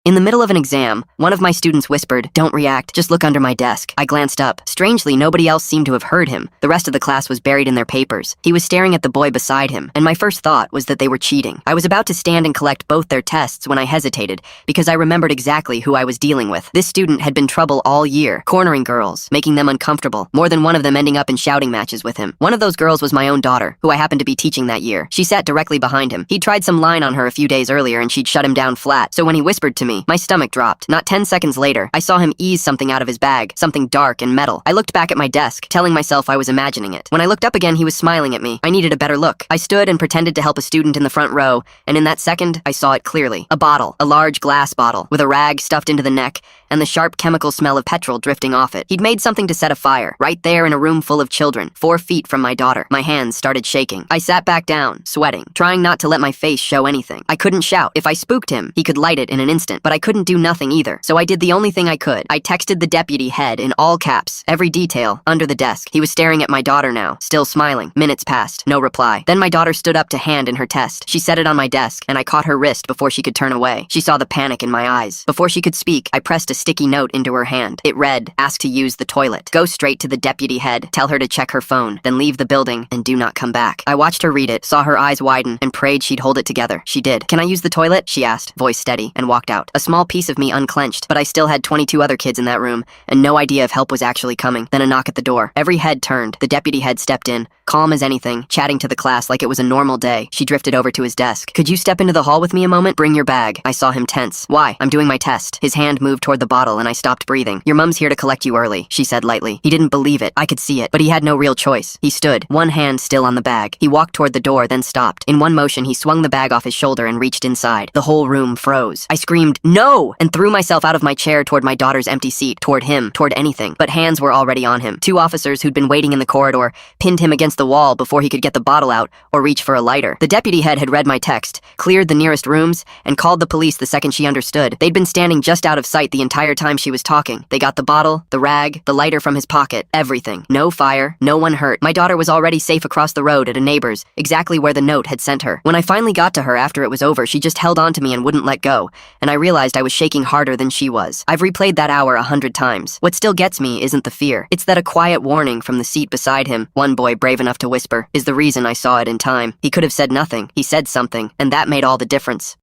In the middle of an exam, one of my students whispered, "Don't react, just look under my desk." I glanced up. Strangely, nobody else seemed to have heard him. The rest of the class was buried in their papers. He was staring at the boy beside him, and my first thought was that they were cheating. I was about to stand and collect both their tests when I hesitated, because I remembered exactly who I was dealing with. This student had been trouble all year, cornering girls, making them uncomfortable, more than one of them ending up in shouting matches with him. One of those girls was my own daughter, who I happened to be teaching that year. She sat directly behind him. He'd tried some line on her a few days earlier, and she'd shut him down flat, so when he whispered to me, my stomach dropped. Not 10 seconds later, I saw him ease something out of his bag, something dark and metal. I looked back at my desk, telling myself I was imagining it. When I looked up again, he was smiling at me. I needed a better look. I stood and pretended to help a student in the front row, and in that second, I saw it clearly. A bottle, a large glass bottle, with a rag stuffed into the neck, and the sharp chemical smell of petrol drifting off it. He'd made something to set a fire, right there in a room full of children, 4 feet from my daughter. My hands started shaking. I sat back down, sweating, trying not to let my face show anything. I couldn't shout. If I spooked him, he could light it in an instant, but I couldn't do nothing either. So I did the only thing I could. I texted the deputy head in all caps, every detail, under the desk. He was staring at my daughter now, still smiling. Minutes passed, no reply. Then my daughter stood up to hand in her test. She set it on my desk, and I caught her wrist before she could turn away. She saw the panic in my eyes. Before she could speak, I pressed a sticky note into her hand. It read, "Ask to use the toilet. Go straight to the deputy head. Tell her to check her phone. Then leave the building and do not come back." I watched her read it, saw her eyes widen, and prayed she'd hold it together. She did. "Can I use the toilet?" she asked, voice steady, and walked out. A small piece of me unclenched, but I still had 22 other kids in that room, and no idea if help was actually coming. Then a knock at the door. Every head turned. The deputy head stepped in, calm as anything, chatting to the class like it was a normal day. She drifted over to his desk. "Could you step into the hall with me a moment? Bring your bag." I saw him tense. "Why?" "I'm doing my test." His hand moved toward the bottle, and I stopped breathing. "Your mom's here to collect you early," she said lightly. He didn't believe it. I could see it, but he had no real choice. He stood, one hand still on the bag. He walked toward the door, then stopped. In one motion, he swung the bag off his shoulder and reached inside. The whole room froze. I screamed, "No!" and threw myself out of my chair toward my daughter's empty seat, toward him, toward anything. But hands were already on him. 2 officers who'd been waiting in the corridor pinned him against the wall before he could get the bottle out or reach for a lighter. The deputy head had read my text, cleared the nearest rooms, and called the police the second she understood. They'd been standing just out of sight the entire time she was talking. They got the bottle, the rag, the lighter from his pocket, everything. No fire, no one hurt. My daughter was already safe across the road at a neighbor's, exactly where the note had sent her. When I finally got to her after it was over, she just held on to me and wouldn't let go, and I realized I was shaking harder than she was. I've replayed that hour 100 times. What still gets me isn't the fear. It's that a quiet warning from the seat beside him, one boy brave enough to whisper, is the reason I saw it in time. He could have said nothing. He said something, and that made all the difference.